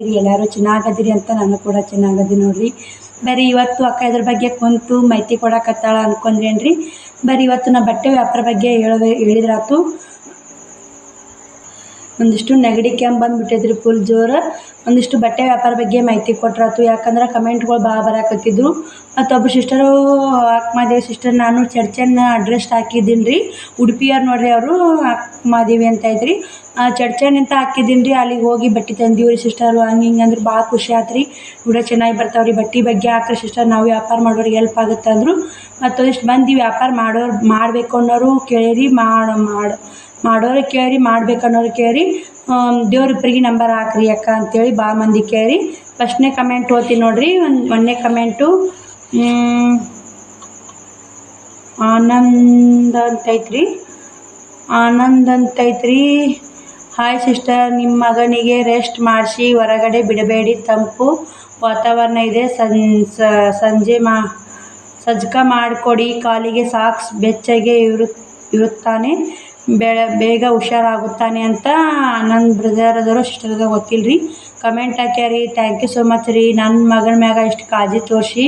ಎಲ್ಲರೂ ಚೆನ್ನಾಗದಿರಿ ಅಂತ ನಾನು ಕೂಡ ಚೆನ್ನಾಗದಿ ನೋಡ್ರಿ. ಬರೀ ಇವತ್ತು ಅಕ್ಕ ಇದ್ರ ಬಗ್ಗೆ ಕುಂತು ಮಾಹಿತಿ ಕೊಡಕತ್ತಾಳ ಅನ್ಕೊಂಡ್ರೇನ್ರಿ. ಬರೀ ಇವತ್ತು ನಾ ಬಟ್ಟೆ ವ್ಯಾಪಾರ ಬಗ್ಗೆ ಹೇಳಿದ್ರಾತು. ಒಂದಿಷ್ಟು ನೆಗಡಿ ಕೆಮ್ಮು ಬಂದುಬಿಟ್ಟಿದ್ರಿ ಫುಲ್ ಜೋರು. ಒಂದಿಷ್ಟು ಬಟ್ಟೆ ವ್ಯಾಪಾರ ಬಗ್ಗೆ ಮಾಹಿತಿ ಕೊಟ್ರಾತು. ಯಾಕಂದ್ರೆ ಕಮೆಂಟ್ಗಳು ಭಾಳ ಬರಾಕತ್ತಿದ್ರು. ಮತ್ತೊಬ್ಬರು ಸಿಸ್ಟರು ಅಕ್ಕಮಹಾದೇವಿ ಸಿಸ್ಟರ್ ನಾನು ಚರ್ಚನ್ನ ಅಡ್ರೆಸ್ ಹಾಕಿದ್ದೀನಿ ರೀ. ಉಡುಪಿಯವ್ರು ನೋಡ್ರಿ, ಅವರು ಅಕ್ಕಮಹಾದೇವಿ ಅಂತ ಐತ್ರಿ. ಚರ್ಚನಿಂತ ಹಾಕಿದ್ದೀನಿ ರೀ. ಅಲ್ಲಿಗೆ ಹೋಗಿ ಬಟ್ಟೆ ತಂದೀವ್ರಿ ಸಿಸ್ಟರು. ಹಂಗೆ ಹಿಂಗೆ ಅಂದ್ರೆ ಭಾಳ ಖುಷಿ ಆಯ್ತು ರೀ. ವಿಡಿಯೋ ಚೆನ್ನಾಗಿ ಬರ್ತಾವ್ರಿ. ಬಟ್ಟೆ ಬಗ್ಗೆ ಹಾಕ್ರಿ ಸಿಸ್ಟರ್, ನಾವು ವ್ಯಾಪಾರ ಮಾಡೋರಿಗೆ ಹೆಲ್ಪ್ ಆಗುತ್ತೆ ಅಂದರು. ಮತ್ತೊಂದಿಷ್ಟು ಮಂದಿ ವ್ಯಾಪಾರ ಮಾಡಬೇಕು ಅನ್ನೋರು ಕೇಳಿರಿ, ಮಾಡೋರು ಕೇಳಿ ಮಾಡ್ಬೇಕನ್ನೋರು ಕೇಳಿ ದೇವ್ರಿಬ್ಬರಿಗೆ ನಂಬರ್ ಹಾಕ್ರಿ ಅಕ್ಕ ಅಂತೇಳಿ ಭಾಳ ಮಂದಿ ಕೇಳಿ. ಫಸ್ಟ್ನೇ ಕಮೆಂಟ್ ಓದ್ತೀನಿ ನೋಡ್ರಿ. ಒಂದನೇ ಕಮೆಂಟು ಆನಂದ್ ಅಂತೈತ್ರಿ. ಹಾಯ್ ಸಿಸ್ಟರ್, ನಿಮ್ಮ ಮಗನಿಗೆ ರೆಸ್ಟ್ ಮಾಡಿಸಿ ಹೊರಗಡೆ ಬಿಡಬೇಡಿ. ತಂಪು ವಾತಾವರಣ ಇದೆ. ಸಜ್ಜಕ ಮಾಡಿಕೊಡಿ. ಕಾಲಿಗೆ ಸಾಕ್ಸ್ ಬೆಚ್ಚಗೆ ಇರುತ್ತಾನೆ. ಬೇಗ ಹುಷಾರಾಗುತ್ತಾನೆ ಅಂತ ಆನಂದ್ ಬ್ರದರ್ ಅದರೋ ಸಿಸ್ಟರ್ ಅದ ಗೊತ್ತಿಲ್ಲ ರೀ. ಕಮೆಂಟ್ ಹಾಕ್ಯಾರಿ. ಥ್ಯಾಂಕ್ ಯು ಸೋ ಮಚ್ ರೀ. ನನ್ನ ಮಗನ ಮ್ಯಾಗ ಇಷ್ಟು ಕಾಳಜಿ ತೋರಿಸಿ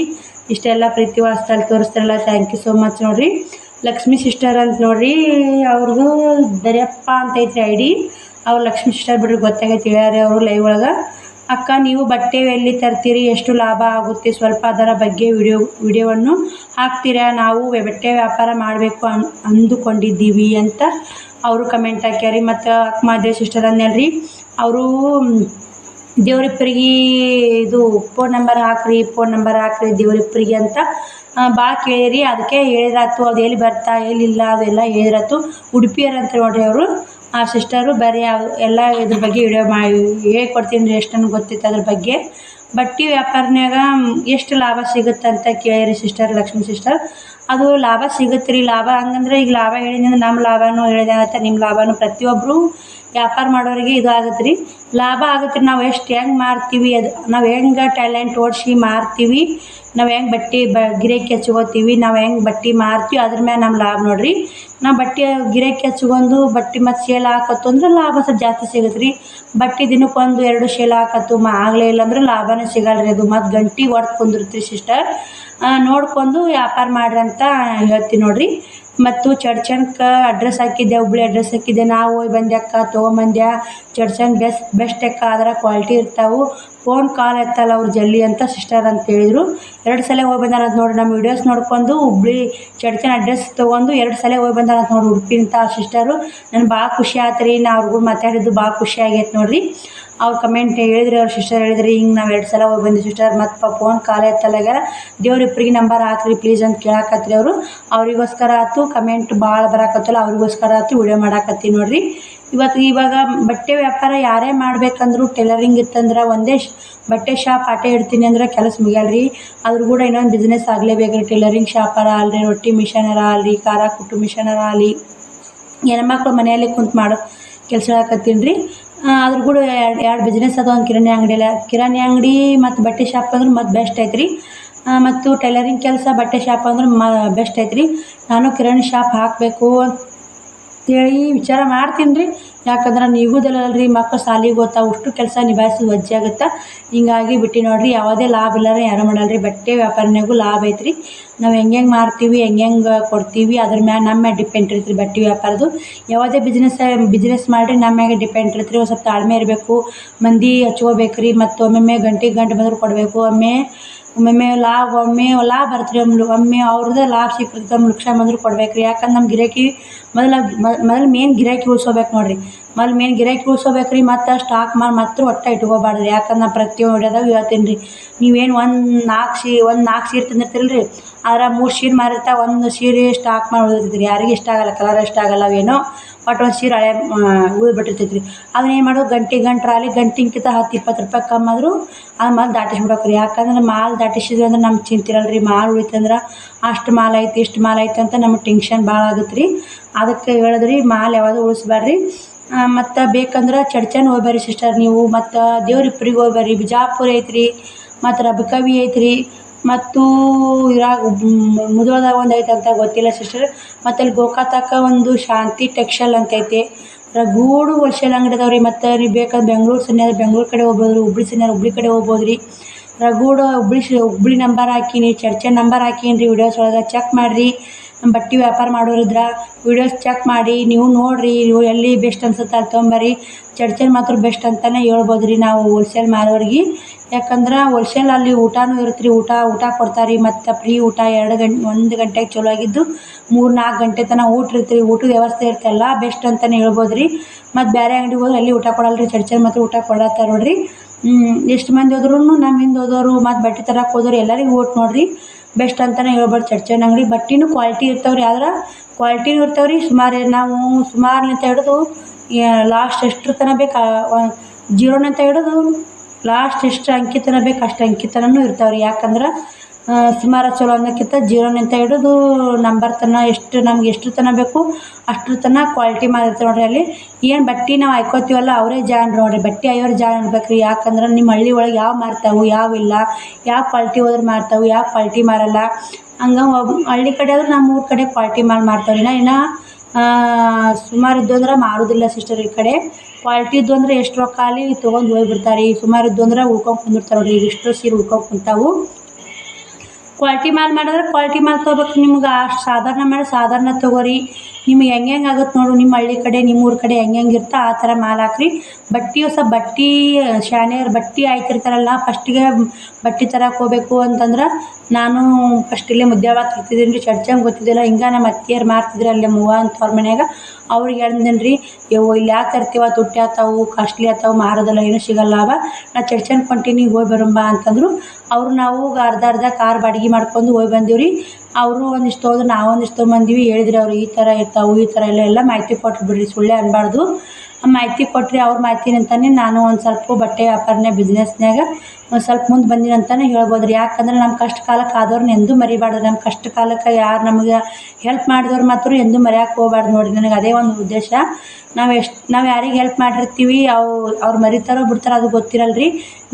ಇಷ್ಟೆಲ್ಲ ಪ್ರೀತಿ ವಾತ್ಸಲ್ಯ ತೋರಿಸ್ತಾರಲ್ಲ, ಥ್ಯಾಂಕ್ ಯು ಸೋ ಮಚ್ ನೋಡಿರಿ. ಲಕ್ಷ್ಮೀ ಸಿಸ್ಟರ್ ಅಂತ ನೋಡಿರಿ, ಅವ್ರದ್ದು ದರ್ಯಪ್ಪ ಅಂತೈತ್ರಿ ID. ಅವ್ರು ಲಕ್ಷ್ಮೀ ಸಿಸ್ಟರ್ ಬಿಡ್ರಿ, ಗೊತ್ತಾಗೈತಿ ಹೇಳ್ಯಾರಿ ಅವರು ಲೈವ್ ಒಳಗೆ. ಅಕ್ಕ, ನೀವು ಬಟ್ಟೆ ಎಲ್ಲಿ ತರ್ತೀರಿ, ಎಷ್ಟು ಲಾಭ ಆಗುತ್ತೆ, ಸ್ವಲ್ಪ ಅದರ ಬಗ್ಗೆ ವಿಡಿಯೋವನ್ನು ಹಾಕ್ತೀರಾ? ನಾವು ಬಟ್ಟೆ ವ್ಯಾಪಾರ ಮಾಡಬೇಕು ಅಂದುಕೊಂಡಿದ್ದೀವಿ ಅಂತ ಅವರು ಕಮೆಂಟ್ ಹಾಕ್ಯಾರಿ. ಮತ್ತು ಅಕ್ಕಮಹಾದೇವಿ ಸಿಸ್ಟರ್ ಅಂದ್ನಲ್ರಿ, ಅವರು ದೇವ್ರಿಬ್ಬರಿಗೆ ಇದು ಫೋನ್ ನಂಬರ್ ಹಾಕ್ರಿ ದೇವ್ರಿಬ್ಬರಿಗೆ ಅಂತ ಭಾಳ ಕೇಳಿರಿ. ಅದಕ್ಕೆ ಹೇಳಿದ್ರಾತು. ಅದು ಎಲ್ಲಿ ಬರ್ತಾ ಎಲ್ಲಿಲ್ಲ ಅದೆಲ್ಲ ಹೇಳಿದ್ರಾತು. ಉಡುಪಿಯರು ಅಂತ ನೋಡ್ರಿ ಅವರು ಆ ಸಿಸ್ಟರು. ಬರೀ ಎಲ್ಲ ಇದ್ರ ಬಗ್ಗೆ ವಿಡಿಯೋ ಹೇಳ್ಕೊಡ್ತೀನಿ ರೀ. ಎಷ್ಟು ನನಗೆ ಗೊತ್ತಿತ್ತು ಅದ್ರ ಬಗ್ಗೆ. ಬಟ್ಟೆ ವ್ಯಾಪಾರನ್ಯಾಗ ಎಷ್ಟು ಲಾಭ ಸಿಗುತ್ತೆ ಅಂತ ಕೇಳಿರಿ ಸಿಸ್ಟರ್, ಲಕ್ಷ್ಮೀ ಸಿಸ್ಟರ್. ಅದು ಲಾಭ ಸಿಗುತ್ತೆ ರೀ. ಲಾಭ ಹಂಗಂದ್ರೆ ಈಗ ಲಾಭ ಹೇಳಿದ್ರೆ ನಮ್ಮ ಲಾಭನೂ ಹೇಳಿದೆ ಆಗುತ್ತೆ, ನಿಮ್ಮ ಲಾಭನೂ. ಪ್ರತಿಯೊಬ್ಬರು ವ್ಯಾಪಾರ ಮಾಡೋರಿಗೆ ಇದು ಆಗುತ್ತೆ ರೀ, ಲಾಭ ಆಗುತ್ತೆ ರೀ. ನಾವು ಹೆಂಗೆ ಮಾರ್ತೀವಿ, ಅದು ನಾವು ಹೆಂಗೆ ಟ್ಯಾಲೆಂಟ್ ಓಡಿಸಿ ಮಾರ್ತೀವಿ, ನಾವು ಹೆಂಗೆ ಬಟ್ಟೆ ಗಿರಾಕಿ ಹಚ್ಕೋತೀವಿ, ನಾವು ಹೆಂಗೆ ಬಟ್ಟೆ ಮಾರ್ತೀವಿ, ಅದ್ರ ಮ್ಯಾಲೆ ನಮ್ಮ ಲಾಭ ನೋಡಿರಿ. ನಾವು ಬಟ್ಟೆ ಗಿರಾಕಿ ಹಚ್ಕೊಂಡು ಬಟ್ಟೆ ಮತ್ತು ಸೇಲ್ ಹಾಕತ್ತು ಅಂದ್ರೆ ಲಾಭ ಸ್ವಲ್ಪ ಜಾಸ್ತಿ ಸಿಗುತ್ತೆ ರೀ. ಬಟ್ಟೆ ದಿನಕ್ಕೊಂದು 2 ಸೇಲ್ ಹಾಕತ್ತು ಆಗಲೇ ಇಲ್ಲ ಅಂದ್ರೆ ಲಾಭನೇ ಸಿಗಲ್ಲ ರೀ. ಅದು ಮತ್ತು ಗಂಟೆಗೆ ಹೊಡೆದು ಕುಂದಿರ್ತೀರಿ ಸಿಸ್ಟರ್. ನೋಡ್ಕೊಂಡು ವ್ಯಾಪಾರ ಮಾಡ್ರಿ ಅಂತ ಹೇಳ್ತೀನಿ ನೋಡಿರಿ. ಮತ್ತು ಚಡ್ಚನ್ಗೆ ಅಡ್ರೆಸ್ ಹಾಕಿದ್ದೆ, ಹುಬ್ಳಿ ಅಡ್ರೆಸ್ ಹಾಕಿದ್ದೆ. ನಾವು ಹೋಗಿ ಬಂದೆ ಅಕ್ಕ, ತೊಗೊಂಬಂದ್ಯಾ. ಚಡ್ಚನ್ ಬೆಸ್ಟ್ ಅಕ್ಕ, ಅದರ ಕ್ವಾಲಿಟಿ ಇರ್ತಾವೆ. ಫೋನ್ ಕಾಲ್ ಎತ್ತಲ್ಲ ಅವ್ರು ಜಲ್ದಿ ಅಂತ ಸಿಸ್ಟರ್ ಅಂತ ಹೇಳಿದರು. 2 ಸಲ ಹೋಗಿ ಬಂದಾರ ಅಂತ ನೋಡಿ. ನಮ್ಮ ವೀಡಿಯೋಸ್ ನೋಡ್ಕೊಂಡು ಹುಬ್ಳಿ ಚಡ್ಚನ್ ಅಡ್ರೆಸ್ ತೊಗೊಂಡು 2 ಸಲ ಹೋಗಿ ಬಂದಾರ ಅಂತ ನೋಡಿ ಉಡುಪಿ ಅಂತ ಆ ಸಿಸ್ಟರು. ನನಗೆ ಭಾಳ ಖುಷಿ ಆಯ್ತು ರೀ. ನಾ ಅವ್ರಿಗೂ ಮಾತಾಡಿದ್ದು ಭಾಳ ಖುಷಿ ಆಗೈತೆ ನೋಡಿರಿ. ಅವ್ರು ಕಮೆಂಟ್ ಹೇಳಿದ್ರಿ, ಅವ್ರ ಸಿಸ್ಟರ್ ಹೇಳಿದ್ರಿ, ಹಿಂಗೆ ನಾವು 2 ಸಲ ಹೋಗಿ ಬಂದ್ವಿ ಸಿಸ್ಟರ್, ಮತ್ತು ಫೋನ್ ಕಾಲ್ ಎತ್ತಲಾಗ್ಯಾರ, ದೇವ್ರಿಬ್ಬರಿಗೆ ನಂಬರ್ ಹಾಕ್ರಿ ಪ್ಲೀಸ್ ಅಂತ ಕೇಳಾಕತ್ರಿ ಅವರು. ಅವರಿಗೋಸ್ಕರ ಆಯ್ತು ಕಮೆಂಟ್ ಭಾಳ ಬರಾಕತ್ತಲ್ಲ, ಅವ್ರಿಗೋಸ್ಕರ ಆಯ್ತು ವಿಡಿಯೋ ಮಾಡಾಕತ್ತೀನಿ ನೋಡಿರಿ. ಇವಾಗ ಬಟ್ಟೆ ವ್ಯಾಪಾರ ಯಾರೇ ಮಾಡ್ಬೇಕಂದ್ರೂ ಟೈಲರಿಂಗ್ ಇತ್ತಂದ್ರೆ ಒಂದೇ ಬಟ್ಟೆ ಶಾಪ್ ಆಟೇ ಇಡ್ತೀನಿ ಅಂದ್ರೆ ಕೆಲಸ ಮುಗಿಯಲ್ರಿ. ಅದ್ರ ಕೂಡ ಇನ್ನೊಂದು ಬಿಸ್ನೆಸ್ ಆಗಲೇಬೇಕ್ರಿ. ಟೈಲರಿಂಗ್ ಶಾಪರ ಅಲ್ರಿ, ರೊಟ್ಟಿ ಮಿಷನರ ಅಲ್ರಿ, ಖಾರ ಕುಟ್ಟು ಮಿಷನರ ಆಗಲಿ, ಹೆಣ್ಮಕ್ಳು ಮನೆಯಲ್ಲೇ ಕುಂತು ಮಾಡೋ ಕೆಲಸ ಹೇಳಕತ್ತೀನಿ ರೀ. ಅದ್ರ ಕೂಡ ಎರಡು ಬಿಸ್ನೆಸ್ ಅದು. ಒಂದು ಕಿರಾಣಿ ಅಂಗಡಿ ಮತ್ತು ಬಟ್ಟೆ ಶಾಪ್ ಅಂದ್ರೆ ಮತ್ತು ಬೆಸ್ಟ್ ಐತ್ರಿ. ಮತ್ತು ಟೈಲರಿಂಗ್ ಕೆಲಸ, ಬಟ್ಟೆ ಶಾಪ್ ಅಂದ್ರೆ ಬೆಸ್ಟ್ ಐತ್ರಿ. ನಾನು ಕಿರಾಣಿ ಶಾಪ್ ಹಾಕಬೇಕು ಅಂತೇಳಿ ವಿಚಾರ ಮಾಡ್ತೀನಿ ರೀ. ಯಾಕಂದ್ರೆ ನೀಗುದಿಲ್ಲಲ್ರಿ, ಮಕ್ಕಳು ಶಾಲಿಗೆ ಹೋಗ್ತಾವೆ, ಅಷ್ಟು ಕೆಲಸ ನಿಭಾಯಿಸಿ ವಜ್ಜೆ ಆಗುತ್ತೆ. ಹಿಂಗಾಗಿ ಬಿಟ್ಟು ನೋಡಿರಿ, ಯಾವುದೇ ಲಾಭ ಇಲ್ಲಾರ ಯಾರು ಮಾಡಲ್ರಿ. ಬಟ್ಟೆ ವ್ಯಾಪಾರನಾಗೂ ಲಾಭ ಐತ್ರಿ. ನಾವು ಹೆಂಗೆ ಮಾರ್ತೀವಿ, ಹೆಂಗೆ ಕೊಡ್ತೀವಿ, ಅದ್ರ ಮ್ಯಾಲೆ ನಮ್ಮ ಮ್ಯಾಲೆ ಡಿಪೆಂಡ್ ಇರ್ತೀರಿ ಬಟ್ಟೆ ವ್ಯಾಪಾರದ್ದು. ಯಾವುದೇ ಬಿಸ್ನೆಸ್ ಮಾಡಿರಿ ನಮ್ಮ ಮ್ಯಾಗೆ ಡಿಪೆಂಡ್ ಇರ್ತೀರಿ. ಒಂದು ಸ್ವಲ್ಪ ತಾಳ್ಮೆ ಇರಬೇಕು, ಮಂದಿ ಹಚ್ಕೋಬೇಕು ರೀ. ಮತ್ತು ಒಮ್ಮೊಮ್ಮೆ ಗಂಟೆ ಬಂದ್ರೆ ಕೊಡಬೇಕು. ಒಮ್ಮೊಮ್ಮೆ ಲಾಭ ಬರ್ತೀರಿ. ಒಮ್ಮೆ ಅವ್ರದ್ದು ಲಾಭ ಸಿಕ್ಕಿರ್ತದೆ, ಲಕ್ಷ ಬಂದ್ರೆ ಕೊಡ್ಬೇಕು ರೀ. ಯಾಕಂದ್ರೆ ನಮ್ಮ ಗಿರಾಕಿ ಮೊದಲು ಮೇನ್ ಗಿರಾಕಿ ಉಳಿಸೋಬೇಕು ನೋಡಿರಿ. ಮೇನ್ ಗಿರಾಕಿ ಉಳಿಸೋಬೇಕು ರೀ. ಮತ್ತು ಸ್ಟಾಕ್ ಮಾತ್ರ ಒಟ್ಟು ಇಟ್ಕೋಬಾರ್ದು ರೀ. ಯಾಕಂದ್ರೆ ನಾನು ಪ್ರತಿಯೊಂದು ವಿಡಿಯೋದಾಗ ಹೇಳ್ತೀನಿ ರೀ, ನೀವೇನು ಒಂದು 4 ಸೀರೆ ತಂದಿರ್ತೀರಲ್ಲ ರೀ, ಆದ್ರೆ 3 ಸೀರೆ ಮಾರಿರ್ತಾವೆ, 1 ಸೀರೆ ಸ್ಟಾಕ್ ಮಾಡಿ ಉಳಿದಿರ್ತೈತಿ ರೀ. ಯಾರಿಗೆ ಇಷ್ಟ ಆಗಲ್ಲ, ಕಲರ್ ಇಷ್ಟ ಆಗಲ್ಲ, ಅವೇನೋ ಒಟ್ಟು 1 ಸೀರೆ ಹಳೆ ಉಳಿದ್ಬಿಟ್ಟಿರ್ತೈತಿ ರೀ. ಅದನ್ನ ಏನು ಮಾಡೋದು, ಗಂಟೆಗಿಂತ 10-20 ರೂಪಾಯಿ ಕಮ್ಮಾದರೂ ಅದು ಮಾಲ್ ದಾಟಿಸ್ಬಿಡ್ಬೇಕು ರೀ. ಯಾಕಂದ್ರೆ ಮಾಲ್ ದಾಟಿಸಿದ್ವಿ ಅಂದ್ರೆ ನಮ್ಗೆ ಚಿಂತಿರಲ್ಲ ರೀ. ಮಾಲ್ ಉಳಿತಂದ್ರೆ ಅಷ್ಟು ಮಾಲ್ ಐತಿ ಇಷ್ಟು ಮಾಲ್ ಐತಿ ಅಂತ ನಮಗೆ ಟೆನ್ಷನ್ ಭಾಳ ಆಗುತ್ತೆ ರೀ. ಅದಕ್ಕೆ ಹೇಳಿದ್ರಿ, ಮಾಲ್ ಯಾವುದು ಉಳಿಸ್ಬೇಡ್ರಿ. ಮತ್ತು ಬೇಕಂದ್ರೆ ಚಡ್ಚನ್ ಹೋಗ್ಬರ್ರಿ ಸಿಸ್ಟರ್ ನೀವು. ಮತ್ತು ದೇವ್ರಿಬ್ಬರಿಗೆ ಹೋಗ್ಬರ್ರಿ. ಬಿಜಾಪುರ ಐತ್ರಿ, ಮತ್ತು ರಬಕವಿ ಐತ್ರಿ, ಮತ್ತು ಇರಾಗ ಮುಧೋಳದಾಗ ಒಂದು ಐತೆ ಅಂತ ಗೊತ್ತಿಲ್ಲ ಸಿಸ್ಟರ್. ಮತ್ತು ಅಲ್ಲಿ ಗೋಕಾಕ್ ಒಂದು ಶಾಂತಿ ಟೆಕ್ಸ್ಟೈಲ್ ಅಂತ ಐತೆ. ರಗೂಡು ಹೋಲ್ಸೇಲ್ ಅಂಗಡಿ ಅದಾವೆ ರೀ. ಮತ್ತು ನೀವು ಬೇಕಾದ್ರೆ ಬೆಂಗ್ಳೂರು ಸನ್ಯಾರ ಬೆಂಗ್ಳೂರು ಕಡೆ ಹೋಗ್ಬೋದು ರೀ, ಹುಬ್ಳಿ ಸನ್ಯಾರ ಹುಬ್ಳಿ ಕಡೆ ಹೋಗ್ಬೋದು ರೀ. ರಗೂಡು ಹುಬ್ಳಿ ನಂಬರ್ ಹಾಕೀನಿ, ಚರ್ಚೆ ನಂಬರ್ ಹಾಕೀನಿ ರೀ. ವಿಡಿಯೋಸ್ ಒಳಗೆ ಚೆಕ್ ಮಾಡಿರಿ. ನಮ್ಮ ಬಟ್ಟೆ ವ್ಯಾಪಾರ ಮಾಡೋರಿದ್ರೆ ವಿಡಿಯೋಸ್ ಚೆಕ್ ಮಾಡಿ ನೀವು ನೋಡಿರಿ, ನೀವು ಎಲ್ಲಿ ಬೆಸ್ಟ್ ಅನ್ಸುತ್ತೆ ಅಲ್ಲಿ ತೊಗೊಂಬರ್ರಿ. ಚರ್ಚೆಲ್ ಮಾತ್ರ ಬೆಸ್ಟ್ ಅಂತಲೇ ಹೇಳ್ಬೋದು ರೀ ನಾವು ಹೋಲ್ಸೇಲ್ ಮಾರೋರಿಗೆ. ಯಾಕಂದ್ರೆ ಹೋಲ್ಸೇಲ್ ಅಲ್ಲಿ ಊಟನೂ ಇರುತ್ತೆ ರೀ, ಊಟ ಕೊಡ್ತಾರೆ ರೀ. ಮತ್ತು ಫ್ರೀ ಊಟ 1 ಗಂಟೆಗೆ ಚಲೋ ಆಗಿದ್ದು 3-4 ಗಂಟೆ ತನಕ ಊಟ ಇರುತ್ತೆ ರೀ. ಊಟದ ವ್ಯವಸ್ಥೆ ಇರ್ತಲ್ಲ, ಬೆಸ್ಟ್ ಅಂತಲೇ ಹೇಳ್ಬೋದು ರೀ. ಮತ್ತು ಬೇರೆ ಅಂಗಡಿಗೆ ಹೋದ್ರೆ ಅಲ್ಲಿ ಊಟ ಕೊಡಲ್ಲ ರೀ, ಚರ್ಚೆಲ್ ಮಾತ್ರ ಊಟ ಕೊಡತ್ತಾರೆ ನೋಡಿರಿ. ಎಷ್ಟು ಮಂದಿ ಹೋದ್ರೂ ನಮ್ಮ ಹಿಂದೆ ಹೋದವರು ಮತ್ತು ಬಟ್ಟೆ ತರಕ್ಕೆ ಹೋದವ್ರು ಎಲ್ಲರಿಗೂ ಓಟ್ ನೋಡಿರಿ, ಬೆಸ್ಟ್ ಅಂತಲೇ ಹೇಳ್ಬೋದು ಚರ್ಚೆನ್ ಅಂಗಡಿ. ಬಟ್ಟೆನೂ ಕ್ವಾಲಿಟಿ ಇರ್ತಾವೆ ರೀ, ಆದ್ರೆ ಕ್ವಾಲಿಟಿನೂ ಇರ್ತಾವೆ ರೀ. ಸುಮಾರಿನಿಂದ ಹಿಡಿದು ಲಾಸ್ಟ್ ಎಷ್ಟರ ತನಕ ಬೇಕು 0 ಅಂತ ಹಿಡಿದು ಲಾಸ್ಟ್ ಎಷ್ಟು ಅಂಕಿ ತನಕ ಬೇಕು ಅಷ್ಟು ಅಂಕಿ ತನಕನೂ ಇರ್ತಾವೆ ರೀ. ಯಾಕಂದ್ರೆ ಸುಮಾರು ಚಲೋ ಅನ್ನೋಕ್ಕಿಂತ 0 ಅಂತ ಹಿಡಿದು ನಂಬರ್ ತನಕ ನಮ್ಗೆ ಎಷ್ಟರ ತನಕ ಬೇಕು ಅಷ್ಟರ ತನಕ ಕ್ವಾಲಿಟಿ ಮಾಡಿರ್ತಾರೆ ನೋಡಿರಿ. ಅಲ್ಲಿ ಏನು ಬಟ್ಟೆ ನಾವು ಹಾಯ್ಕೋತೀವಲ್ಲ ಅವರೇ ಜಾಣರು ನೋಡಿರಿ, ಬಟ್ಟೆ ಅಯ್ಯೋರು ಜಾಣ ಇರ್ಬೇಕು ರೀ. ಯಾಕಂದ್ರೆ ನಿಮ್ಮ ಹಳ್ಳಿ ಒಳಗೆ ಯಾವ ಮಾರ್ತಾವೆ ಯಾವಿಲ್ಲ, ಯಾವ ಕ್ವಾಲಿಟಿ ಹೋದ್ರೆ ಮಾರ್ತಾವೆ, ಯಾವ ಕ್ವಾಲಿಟಿ ಮಾರಲ್ಲ. ಹಂಗೆ ಹಳ್ಳಿ ಕಡೆ ಆದ್ರೆ ನಮ್ಮ ಊರ ಕಡೆ ಕ್ವಾಲಿಟಿ ಮಾಲ್ ಮಾರ್ತಾವೆ ರೀ. ಇನ್ನು ಸುಮಾರು ಇದ್ದು ಅಂದ್ರೆ ಮಾರೋದಿಲ್ಲ ಸಿಸ್ಟರ್. ಈ ಕಡೆ ಕ್ವಾಲಿಟಿ ಇದ್ದು ಅಂದರೆ ಎಷ್ಟು ರೊಕ್ಕ ಅಲ್ಲಿ ತೊಗೊಂಡು ಹೋಗ್ಬಿಡ್ತಾರೆ. ಸುಮಾರು ಇದ್ದು ಅಂದ್ರೆ ಉಳ್ಕೊಂಡು ಕುಂದಿರ್ತಾರೆ ನೋಡಿರಿ. ಈಗ ಇಷ್ಟು ಸೀರೆ ಉಳ್ಕೊಂಡು ಕುಂತಾವು. ಕ್ವಾಲಿಟಿ ಮಾಲ್ ಮಾಡಿದ್ರೆ ಕ್ವಾಲಿಟಿ ಮಾಲ್ ತೊಗೋಬೇಕು. ನಿಮ್ಗೆ ಅಷ್ಟು ಸಾಧಾರಣ ಮಾಡಿ ಸಾಧಾರಣ ತೊಗೋರಿ. ನಿಮ್ಗೆ ಹೆಂಗೆ ಆಗುತ್ತೆ ನೋಡು, ನಿಮ್ಮ ಹಳ್ಳಿ ಕಡೆ ನಿಮ್ಮ ಊರ ಕಡೆ ಹೆಂಗೆ ಇರ್ತಾ ಆ ಥರ ಮಾಲ್ ಹಾಕ್ರಿ. ಬಟ್ಟೆ ಶಾನ್ಯರು ಬಟ್ಟೆ ಆಯ್ತಿರ್ತಾರಲ್ಲ, ಫಸ್ಟಿಗೆ ಬಟ್ಟೆ ತರಕ್ಕೆ ಹೋಗ್ಬೇಕು ಅಂತಂದ್ರೆ ನಾನು ಫಸ್ಟ್ ಇಲ್ಲೇ ಮುದ್ದ್ಯಾಳ ತರ್ತಿದ್ದೀನಿ ರೀ. ಚರ್ಚಂಗೆ ಗೊತ್ತಿದ್ದಿಲ್ಲ. ಹಿಂಗೆ ನಮ್ಮ ಅತ್ತಿಯರು ಮಾರ್ತಿದ್ರು ಅಲ್ಲೇ ಮೂವ ಅಂತ ಅವ್ರ ಮನ್ಯಾಗ. ಅವ್ರಿಗೆ ಹೇಳಿದ್ದೀನಿ ರೀ, ಇಲ್ಲಿ ಯಾಕೆ ತರ್ತೀವ, ತುಟ್ಟಿ ಆತಾವು, ಕಾಸ್ಟ್ಲಿ ಆತಾವು, ಮಾರೋದಲ್ಲ ಏನೂ ಸಿಗಲ್ಲ ಅವ, ನಾ ಚರ್ಚನ್ ಕೊಂಟೀನಿ ಹೋಗಿ ಬರೋಂಬ ಅಂತಂದರು. ನಾವು ಅರ್ಧ ಕಾರ್ ಬಾಡಿಗೆ ಮಾಡ್ಕೊಂಡು ಹೋಗಿ ಬಂದೀವಿ ರೀ. ಅವರು ಒಂದಿಷ್ಟು ಹೋದ್ರು, ನಾವು ಒಂದಿಷ್ಟು ತೊಗೊಂಬಂದಿವಿ. ಹೇಳಿದ್ರಿ ಅವ್ರು ಈ ಥರ ಇರ್ತಾವೆ, ಈ ಥರ ಎಲ್ಲ ಮಾಹಿತಿ ಕೊಟ್ಟು ಬಿಡ್ರಿ, ಸುಳ್ಳೇ ಅನ್ಬಾರ್ದು. ಮಾಹಿತಿ ಕೊಟ್ಟರೆ ಅವ್ರ ಮಾಹಿತಿನಂತಾನೆ ನಾನು ಒಂದು ಸ್ವಲ್ಪ ಬಟ್ಟೆ ವ್ಯಾಪಾರನೇ ಬಿಸ್ನೆಸ್ನಾಗ ಒಂದು ಸ್ವಲ್ಪ ಮುಂದೆ ಬಂದೀನಿ ಅಂತಲೇ ಹೇಳ್ಬೋದು ರೀ. ಯಾಕಂದ್ರೆ ನಮ್ಮ ಕಷ್ಟ ಕಾಲಕ್ಕೆ ಆದವ್ರನ್ನ ಎಂದೂ ಮರಿಬಾರ್ದು. ನಮ್ಮ ಕಷ್ಟ ಕಾಲಕ್ಕೆ ಯಾರು ನಮಗೆ ಹೆಲ್ಪ್ ಮಾಡಿದವ್ರು ಮಾತ್ರ ಎಂದೂ ಮರೆಯೋಕೆ ಹೋಗ್ಬಾರ್ದು ನೋಡಿರಿ. ನನಗೆ ಅದೇ ಒಂದು ಉದ್ದೇಶ. ನಾವು ಯಾರಿಗೆ ಹೆಲ್ಪ್ ಮಾಡಿರ್ತೀವಿ ಅವ್ರು ಮರಿತಾರೋ ಬಿಡ್ತಾರೋ ಅದು ಗೊತ್ತಿರಲ್ಲ ರೀ.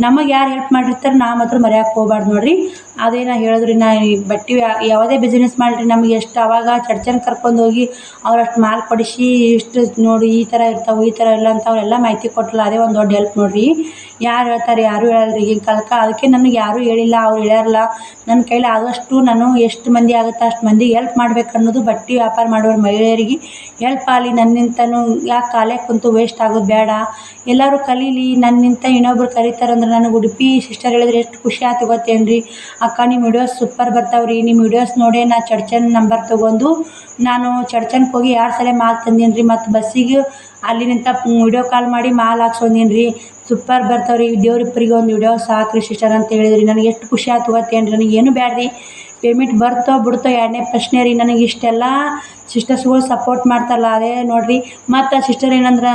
ನಮಗೆ ಯಾರು ಹೆಲ್ಪ್ ಮಾಡಿರ್ತಾರೆ ನಾವು ಮಾತ್ರ ಮರೆಯೋಕೆ ಹೋಗ್ಬಾರ್ದು ನೋಡಿರಿ. ಅದೇ ನಾ ಹೇಳಿದ್ರಿ, ನಾ ಈ ಬಟ್ಟೆ ಯಾವುದೇ ಬಿಸ್ನೆಸ್ ಮಾಡಿರಿ ನಮಗೆ ಎಷ್ಟು ಅವಾಗ ಚರ್ಚೆನ ಕರ್ಕೊಂಡು ಹೋಗಿ ಅವ್ರಷ್ಟು ಮಾಲ್ ಕೊಡಿಸಿ ಇಷ್ಟು ನೋಡಿ ಈ ಥರ ಇರ್ತಾವೆ ಈ ಥರ ಇಲ್ಲ ಅಂತ ಅವರೆಲ್ಲ ಮಾಹಿತಿ ಕೊಟ್ಟಲ್ಲ, ಅದೇ ಒಂದು ದೊಡ್ಡ ಹೆಲ್ಪ್ ನೋಡಿರಿ. ಯಾರು ಹೇಳ್ತಾರೆ, ಯಾರೂ ಹೇಳಲ್ಲ ರೀ ಈಗಿನ ಕಾಲಕ್ಕೆ. ಅದಕ್ಕೆ ನನಗೆ ಯಾರೂ ಹೇಳಿಲ್ಲ, ಅವ್ರು ಹೇಳ್ಯಾರಲ್ಲ. ನನ್ನ ಕೈಲಿ ಆದಷ್ಟು ನಾನು ಎಷ್ಟು ಮಂದಿ ಆಗುತ್ತೆ ಅಷ್ಟು ಮಂದಿಗೆ ಹೆಲ್ಪ್ ಮಾಡ್ಬೇಕು ಅನ್ನೋದು ಬಟ್ಟೆ ವ್ಯಾಪಾರ ಮಾಡೋರು ಮಹಿಳೆಯರಿಗೆ ಹೆಲ್ಪ್ ಆಗಲಿ. ನನ್ನಿಂತನೂ ಯಾಕೆ ಕಾಲೇ ಕುಂತು ವೇಸ್ಟ್ ಆಗೋದು ಬೇಡ, ಎಲ್ಲರೂ ಕಲೀಲಿ. ನನ್ನಿಂತ ಇನ್ನೊಬ್ರು ಕಲಿತಾರಂದ್ರೆ ನನಗೆ ಉಡುಪಿ ಸಿಸ್ಟರ್ ಹೇಳಿದ್ರೆ ಎಷ್ಟು ಖುಷಿ ಆಯ್ತು ಗೊತ್ತೇನು ರೀ. ಅಕ್ಕ ನಿಮ್ಮ ವಿಡಿಯೋಸ್ ಸೂಪರ್ ಬರ್ತಾವೆ ರೀ, ನಿಮ್ಮ ವಿಡಿಯೋಸ್ ನೋಡಿ ನಾ ಚರ್ಚನ್ ನಂಬರ್ ತೊಗೊಂಡು ನಾನು ಚರ್ಚನ್ಗೆ ಹೋಗಿ 2 ಸಲ ಮಾಲ್ ತಂದೀನಿ ರೀ. ಮತ್ತು ಬಸ್ಸಿಗೆ ಅಲ್ಲಿ ನಿಂತ ವಿಡಿಯೋ ಕಾಲ್ ಮಾಡಿ ಮಾಲ್ ಹಾಕ್ಸೊಂದೀನಿ ರೀ. ಸೂಪರ್ ಬರ್ತಾವೆ ರೀ, ದೇವ್ರಿಬ್ಬರಿಗೆ ಒಂದು ವಿಡಿಯೋ ಸಾಕ್ರಿ ಸಿಸ್ಟರ್ ಅಂತ ಹೇಳಿದ್ರಿ. ನನಗೆ ಎಷ್ಟು ಖುಷಿ ಆಯ್ತು ಗೊತ್ತೇನು ರೀ. ನನಗೆ ಏನು ಬ್ಯಾಡ್ರಿ, ಪೇಮೆಂಟ್ ಬರ್ತೋ ಬಿಡ್ತೋ 2ನೇ ಪ್ರಶ್ನೆ ರೀ. ನನಗೆ ಇಷ್ಟೆಲ್ಲ ಸಿಸ್ಟರ್ಸ್ಗಳು ಸಪೋರ್ಟ್ ಮಾಡ್ತಾರಲ್ಲ ಅದೇ ನೋಡಿರಿ. ಮತ್ತು ಸಿಸ್ಟರ್ ಏನಂದ್ರೆ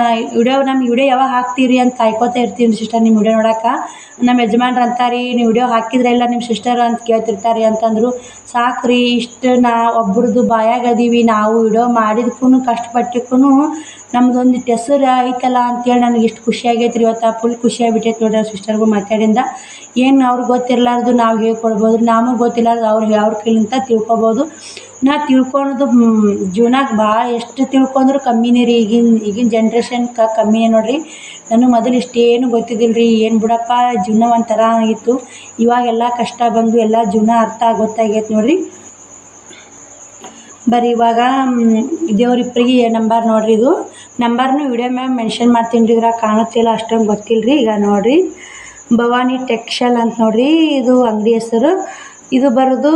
ನಮ್ಮ ವಿಡಿಯೋ ಯಾವಾಗ ಹಾಕ್ತೀರಿ ಅಂತ ಕಾಯ್ಕೋತಾ ಇರ್ತೀನಿ ಸಿಸ್ಟರ್. ನಿಮ್ಮ ವಿಡಿಯೋ ನೋಡೋಕೆ ನಮ್ಮ ಯಜಮಾನ್ರು ಅಂತಾರೆ, ನೀವು ವಿಡಿಯೋ ಹಾಕಿದ್ರೆ ಇಲ್ಲ ನಿಮ್ಮ ಸಿಸ್ಟರ್ ಅಂತ ಕೇಳ್ತಿರ್ತಾರೆ ಅಂತಂದರು. ಸಾಕ್ರಿ, ಇಷ್ಟು ಒಬ್ರದ್ದು ಬಾಯಾಗದೀವಿ ನಾವು. ವಿಡಿಯೋ ಮಾಡಿದಕ್ಕೂ ಕಷ್ಟಪಟ್ಟಿಕ್ಕೂ ನಮ್ದೊಂದಿಟ್ಟು ಹೆಸರು ಐತಲ್ಲ ಅಂತೇಳಿ ನನಗೆ ಇಷ್ಟು ಖುಷಿ ಆಗೈತೆ ರೀ. ಇವತ್ತು ಫುಲ್ ಖುಷಿಯಾಗಿಬಿಟ್ಟೈತೆ ನೋಡ್ರಿ ಸಿಸ್ಟರ್ಗೂ ಮಾತಾಡಿಂದ. ಏನು ಅವ್ರಿಗೆ ಗೊತ್ತಿರಲಾರ್ದು ನಾವು ಹೇಳ್ಕೊಡ್ಬೋದು, ನಮಗೆ ಗೊತ್ತಿಲ್ಲಾರ್ದು ಅವ್ರ ಕೈಲಿಂದ ತಿಳ್ಕೊಬೋದು. ನಾ ತಿಳ್ಕೊಳೋದು ಜೀವನಾಗ ಭಾಳ ಎಷ್ಟು ತಿಳ್ಕೊಂಡ್ರು ಕಮ್ಮಿನೇ ರೀ. ಈಗಿನ ಜನ್ರೇಷನ್ಗೆ ಕಮ್ಮಿನೇ ನೋಡಿರಿ. ನನಗೆ ಮೊದಲು ಇಷ್ಟೇನು ಗೊತ್ತಿದ್ದಿಲ್ಲ ರೀ. ಏನು ಬಿಡಪ್ಪ ಜೀವನ ಒಂಥರ ಆಗಿತ್ತು. ಇವಾಗೆಲ್ಲ ಕಷ್ಟ ಬಂದು ಎಲ್ಲ ಜೀವನ ಅರ್ಥ ಗೊತ್ತಾಗೈತೆ ನೋಡಿರಿ. ಬರೀ ಇವಾಗ ದೇವ್ರಿಬ್ಬರಿಗೆ ನಂಬರ್ ನೋಡಿರಿ. ಇದು ನಂಬರ್ನು ವಿಡಿಯೋ ಮ್ಯಾಮ್ ಮೆನ್ಷನ್ ಮಾಡ್ತೀನಿ ರೀ. ಇದ್ರಾಗ ಕಾಣುತ್ತಿಲ್ಲ, ಅಷ್ಟೊಂದು ಗೊತ್ತಿಲ್ಲ ರೀ. ಈಗ ನೋಡಿರಿ, ಭವಾನಿ ಟೆಕ್ಸ್ಟೈಲ್ ಅಂತ ನೋಡಿರಿ ಇದು ಅಂಗಡಿ ಹೆಸರು. ಇದು ಬರೋದು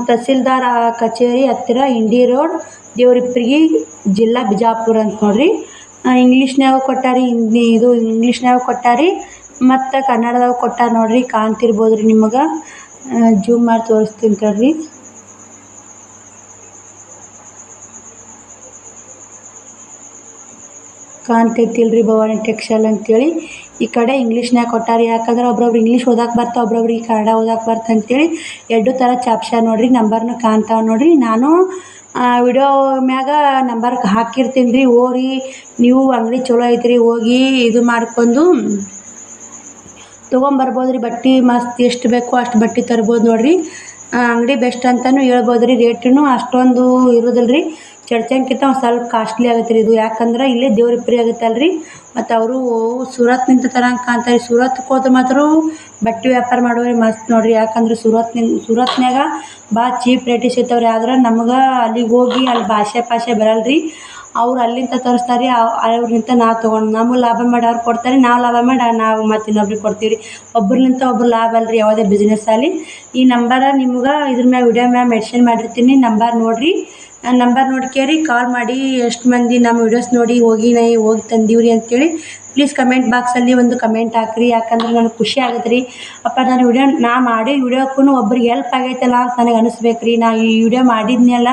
ತಹಸೀಲ್ದಾರ್ ಕಚೇರಿ ಹತ್ತಿರ ಇಂಡಿ ರೋಡ್, ದೇವ್ರಿಪ್ಪರಿಗೆ, ಜಿಲ್ಲಾ ಬಿಜಾಪುರ ಅಂತ ನೋಡಿರಿ. ಇಂಗ್ಲೀಷ್ನಾಗ ಕೊಟ್ಟಾರಿ, ಇದು ಇಂಗ್ಲೀಷ್ನಾಗ ಕೊಟ್ಟಾರಿ ಮತ್ತು ಕನ್ನಡದಾಗ ಕೊಟ್ಟಾರ ನೋಡಿರಿ. ಕಾಣ್ತಿರ್ಬೋದು ರೀ ನಿಮಗೆ. ಜೂಮ್ ಮಾಡಿ ತೋರಿಸ್ತೀನಿ ತಡ್ರಿ. ಕಾಣ್ತೈತಿಲ್ರಿ ಭವಾನಿ ಟೆಕ್ಸ್ಟೈಲ್ ಅಂತೇಳಿ. ಈ ಕಡೆ ಇಂಗ್ಲೀಷ್ನಾಗ ಕೊಟ್ಟಾರಿ. ಯಾಕಂದ್ರೆ ಒಬ್ರೊಬ್ರು ಇಂಗ್ಲೀಷ್ ಓದಕ್ಕೆ ಬರ್ತಾವೆ, ಒಬ್ರೊಬ್ರಿಗೆ ಕನ್ನಡ ಓದಕ್ಕೆ ಬರ್ತಾ ಅಂತೇಳಿ 2 ಥರ ಚಾಪ್ಷನ್ ನೋಡಿರಿ. ನಂಬರ್ನು ಕಾಣ್ತಾವೆ ನೋಡಿರಿ. ನಾನು ವಿಡಿಯೋ ಮ್ಯಾಗ ನಂಬರ್ ಹಾಕಿರ್ತೀನಿ ರೀ. ಹೋಗಿ ನೀವು ಅಂಗಡಿ ಚಲೋ ಐತ್ರಿ, ಹೋಗಿ ಇದು ಮಾಡ್ಕೊಂಡು ತೊಗೊಂಬರ್ಬೋದು ರೀ. ಬಟ್ಟೆ ಮಸ್ತ್ ಎಷ್ಟು ಬೇಕೋ ಅಷ್ಟು ಬಟ್ಟೆ ತರ್ಬೋದು ನೋಡಿರಿ. ಅಂಗಡಿ ಬೆಸ್ಟ್ ಅಂತಲೂ ಹೇಳ್ಬೋದು ರೀ. ರೇಟೂ ಅಷ್ಟೊಂದು ಇರೋದಿಲ್ಲ ರೀ, ಚಡ್ಚನ್ಕಿಂತ ಒಂದು ಸ್ವಲ್ಪ ಕಾಸ್ಟ್ಲಿ ಆಗುತ್ತೆ ರೀ ಇದು. ಯಾಕಂದ್ರೆ ಇಲ್ಲೇ ದೇವ್ರಿಪ್ರಿ ಆಗುತ್ತಲ್ರಿ. ಮತ್ತು ಅವರು ಸೂರತ್ನಿಂದ ತರಂಗೆ ಕಾಣ್ತಾರೆ. ಸೂರತ್ಗೆ ಹೋದ್ರೆ ಮಾತ್ರ ಬಟ್ಟೆ ವ್ಯಾಪಾರ ಮಾಡೋರಿ ಮಸ್ತ್ ನೋಡ್ರಿ. ಯಾಕಂದ್ರೆ ಸೂರತ್ನ್ಯಾಗ ಭಾಳ ಚೀಪ್ ರೇಟಿಗೆ ಸಿಗ್ತಾವ್ರಿ. ಆದ್ರೆ ನಮ್ಗೆ ಅಲ್ಲಿಗೆ ಹೋಗಿ ಅಲ್ಲಿ ಭಾಷೆ ಬರಲ್ರಿ. ಅವ್ರು ಅಲ್ಲಿಂದ ತರಿಸ್ತಾರೆ ರೀ. ಅವ್ರಿಂತ ನಾವು ತೊಗೊಂಡು ನಮಗೆ ಲಾಭ ಮಾಡಿ ಅವ್ರು ಕೊಡ್ತಾರೆ, ನಾವು ಲಾಭ ಮಾಡಿ ನಾವು ಮತ್ತು ಇನ್ನೊಬ್ರಿಗೆ ಕೊಡ್ತೀವಿ ರೀ. ಒಬ್ರಲಿಂತ ಒಬ್ರು ಲಾಭ ಅಲ್ರಿ ಯಾವುದೇ ಬಿಸ್ನೆಸ್ ಆಗಲಿ. ಈ ನಂಬರ ನಿಮ್ಗೆ ಇದ್ರ ಮ್ಯಾಗ ವಿಡಿಯೋ ಮ್ಯಾಗ ಮೆನ್ಷನ್ ಮಾಡಿರ್ತೀನಿ. ನಂಬರ್ ನೋಡಿರಿ. ನಂಬರ್ ನೋಡ್ಕೇರಿ ಕಾಲ್ ಮಾಡಿ ಎಷ್ಟು ಮಂದಿ ನಮ್ಮ ವಿಡಿಯೋಸ್ ನೋಡಿ ಹೋಗಿ ತಂದೀವ್ರಿ ಅಂತೇಳಿ ಪ್ಲೀಸ್ ಕಮೆಂಟ್ ಬಾಕ್ಸಲ್ಲಿ ಒಂದು ಕಮೆಂಟ್ ಹಾಕ್ರಿ. ಯಾಕಂದ್ರೆ ನನಗೆ ಖುಷಿ ಆಗುತ್ತೆ ರೀ. ಅಪ್ಪ ನಾ ಮಾಡಿ ವಿಡಿಯೋಕ್ಕೂ ಒಬ್ರಿಗೆ ಹೆಲ್ಪ್ ಆಗೈತಲ್ಲ ಅಂತ ನನಗೆ ಅನಿಸ್ಬೇಕು ರೀ. ನಾ ಈ ವಿಡಿಯೋ ಮಾಡಿದ್ನಲ್ಲ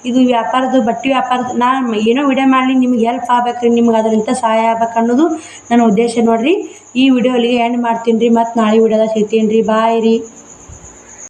ಇದು ವ್ಯಾಪಾರದ್ದು ಬಟ್ಟೆ ವ್ಯಾಪಾರದ್ದು ನಾನು ಏನೋ ವಿಡಿಯೋ ಮಾಡಲಿ ನಿಮ್ಗೆ ಹೆಲ್ಪ್ ಆಗ್ಬೇಕು ರೀ. ನಿಮ್ಗೆ ಅದರಿಂದ ಸಹಾಯ ಆಗ್ಬೇಕು ಅನ್ನೋದು ನನ್ನ ಉದ್ದೇಶ ನೋಡಿರಿ. ಈ ವಿಡಿಯೋ ಅಲ್ಲಿಗೆ ಎಂಡ್ ಮಾಡ್ತೀನಿ ರೀ. ಮತ್ತು ನಾಳೆ ವಿಡಿಯೋದಾಗ ಸಿಗ್ತೀನಿ ರೀ. ಬಾಯ್ ರೀ.